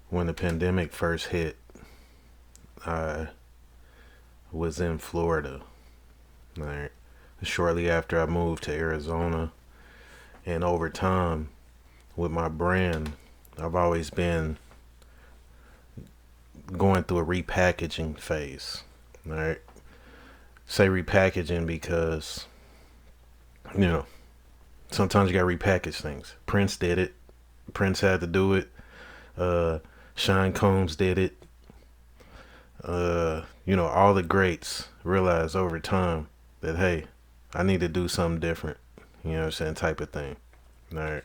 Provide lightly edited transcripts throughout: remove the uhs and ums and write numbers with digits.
when the pandemic first hit, I was in Florida. Right? Shortly after I moved to Arizona, and over time, with my brand, I've always been going through a repackaging phase. Right? Say repackaging because, you know, sometimes you gotta repackage things. Prince did it. Prince had to do it. Uh, Sean Combs did it. All the greats realized over time that, hey, I need to do something different. You know what I'm saying? Type of thing. All right.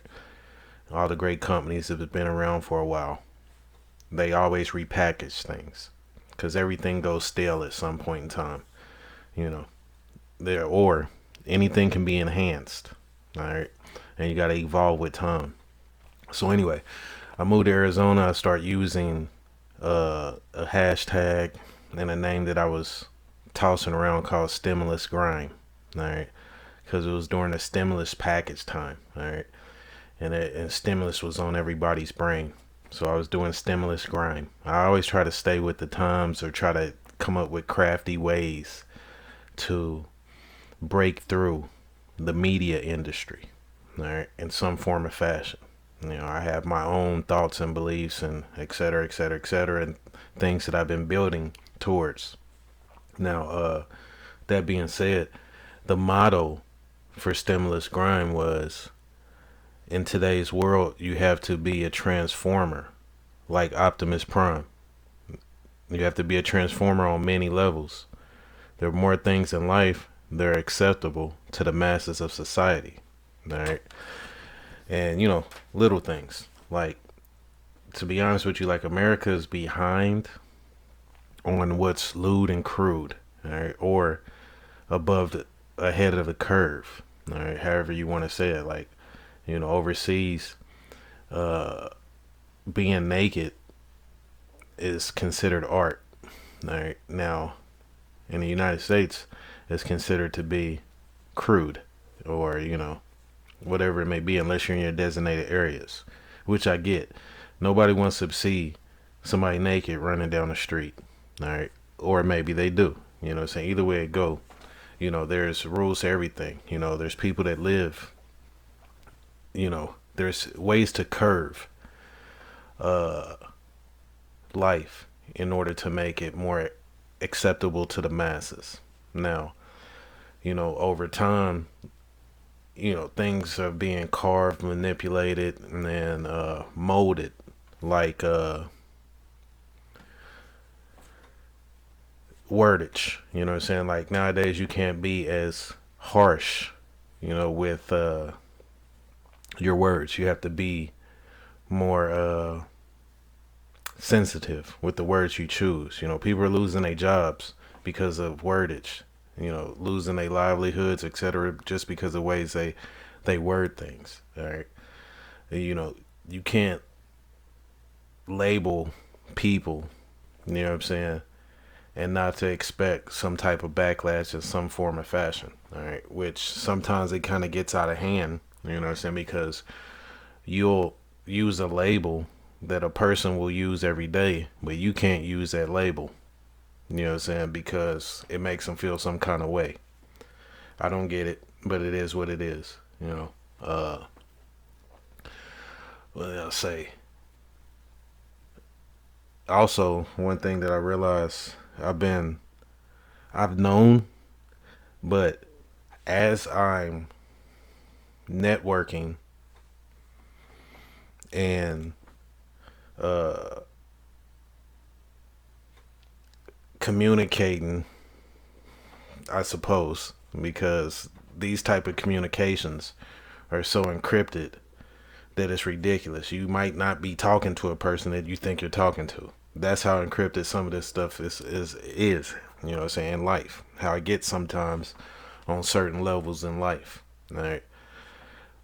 All the great companies that have been around for a while, they always repackage things because everything goes stale at some point in time. You know, there or anything can be enhanced. All right, and you got to evolve with time. So anyway, I moved to Arizona. I start using a hashtag and a name that I was tossing around called stimulus grime. All right, because it was during the stimulus package time. All right, and stimulus was on everybody's brain. So I was doing stimulus grime. I always try to stay with the times or try to come up with crafty ways to break through the media industry, all right, in some form or fashion. I have my own thoughts and beliefs and et cetera, et cetera, et cetera, and things that I've been building towards. Now, that being said, the motto for Stimulus Grime was, in today's world, you have to be a transformer, like Optimus Prime. You have to be a transformer on many levels. There are more things in life that are acceptable to the masses of society. All right. And, little things. Like, to be honest with you, like, America is behind on what's lewd and crude. All right. Or ahead of the curve. All right. However you want to say it. Like, overseas, uh, being naked is considered art. All right. Now, in the United States, it's considered to be crude or, whatever it may be, unless you're in your designated areas, which I get. Nobody wants to see somebody naked running down the street. All right. Or maybe they do. You know what I'm saying? Either way it go, there's rules to everything. There's people that live, there's ways to curve uh, life in order to make it more acceptable to the masses. Now, over time, things are being carved, manipulated, and then molded. Like wordage, you know what I'm saying? Like nowadays, you can't be as harsh, with your words. You have to be more sensitive with the words you choose. People are losing their jobs because of wordage. Losing their livelihoods, etc., just because of ways they word things. All right, you can't label people. You know what I'm saying? And not to expect some type of backlash in some form or fashion. All right, which sometimes it kind of gets out of hand. You know what I'm saying? Because you'll use a label that a person will use every day, but you can't use that label. You know what I'm saying? Because it makes them feel some kind of way. I don't get it, but it is what it is. What did I say? Also, one thing that I realized I've known, but as I'm networking and uh, communicating, I suppose, because these type of communications are so encrypted that it's ridiculous. You might not be talking to a person that you think you're talking to. That's how encrypted some of this stuff is. You know what I'm saying? In life, how it gets sometimes on certain levels in life. All right.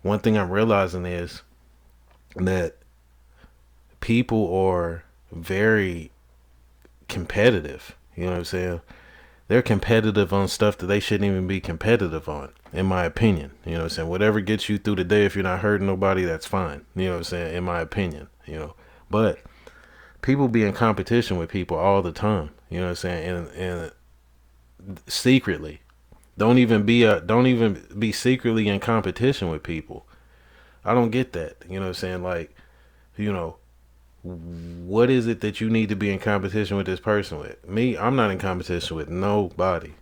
One thing I'm realizing is that people are very competitive. You know what I'm saying? They're competitive on stuff that they shouldn't even be competitive on, in my opinion. You know what I'm saying? Whatever gets you through the day, if you're not hurting nobody, that's fine. You know what I'm saying? In my opinion, But People be in competition with people all the time. You know what I'm saying? And secretly, don't even be secretly in competition with people. I don't get that. You know what I'm saying? Like, you know, what is it that you need to be in competition with this person with? Me, I'm not in competition with nobody.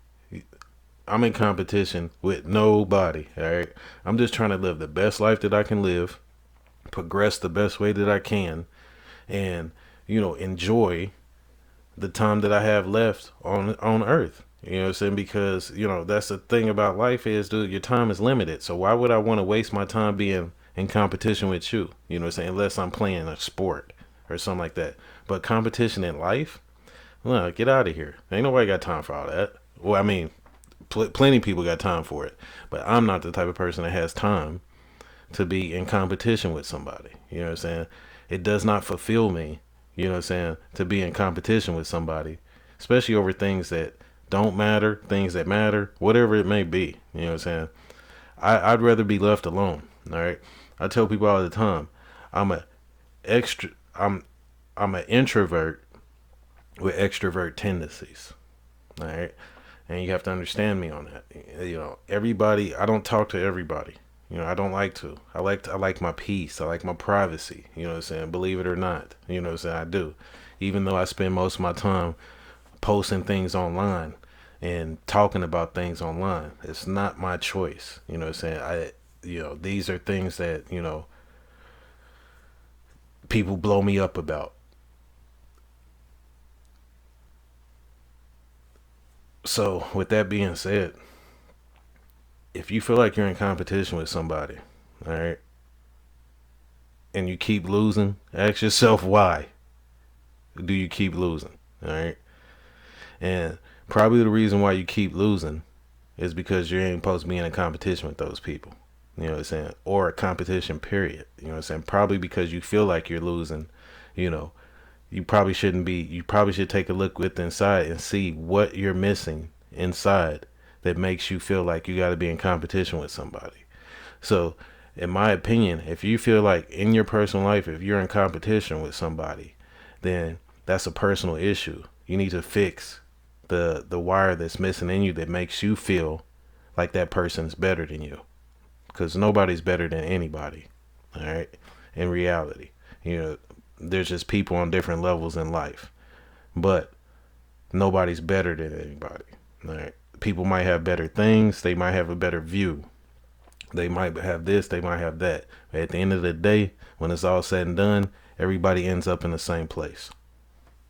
I'm in competition with nobody. All right. I'm just trying to live the best life that I can live, progress the best way that I can, and enjoy the time that I have left on Earth. You know what I'm saying? Because that's the thing about life is, dude, your time is limited. So why would I want to waste my time being in competition with you? You know what I'm saying? Unless I'm playing a sport or something like that. But competition in life, well, get out of here. Ain't nobody got time for all that. Well, I mean, plenty of people got time for it, but I'm not the type of person that has time to be in competition with somebody. You know what I'm saying? It does not fulfill me, you know what I'm saying, to be in competition with somebody, especially over things that don't matter, things that matter, whatever it may be. You know what I'm saying? I'd rather be left alone. All right. I tell people all the time, I'm a extra I'm an introvert with extrovert tendencies. All right. And you have to understand me on that. Everybody, I don't talk to everybody. I don't like to. I like my peace. I like my privacy. You know what I'm saying? Believe it or not. You know what I'm saying? I do. Even though I spend most of my time posting things online and talking about things online, it's not my choice. You know what I'm saying? These are things that, people blow me up about. So, with that being said, if you feel like you're in competition with somebody, all right, and you keep losing, ask yourself why do you keep losing, all right? And probably the reason why you keep losing is because you ain't supposed to be in a competition with those people. You know what I'm saying? Or a competition period. You know what I'm saying? Probably because you feel like you're losing, you know, you probably shouldn't be. You probably should take a look with inside and see what you're missing inside that makes you feel like you got to be in competition with somebody. So, in my opinion, if you feel like in your personal life, if you're in competition with somebody, then that's a personal issue. You need to fix the wire that's missing in you that makes you feel like that person's better than you, because nobody's better than anybody. All right. In reality, there's just people on different levels in life, but nobody's better than anybody. All right. People might have better things. They might have a better view. They might have this. They might have that. But at the end of the day, when it's all said and done, everybody ends up in the same place.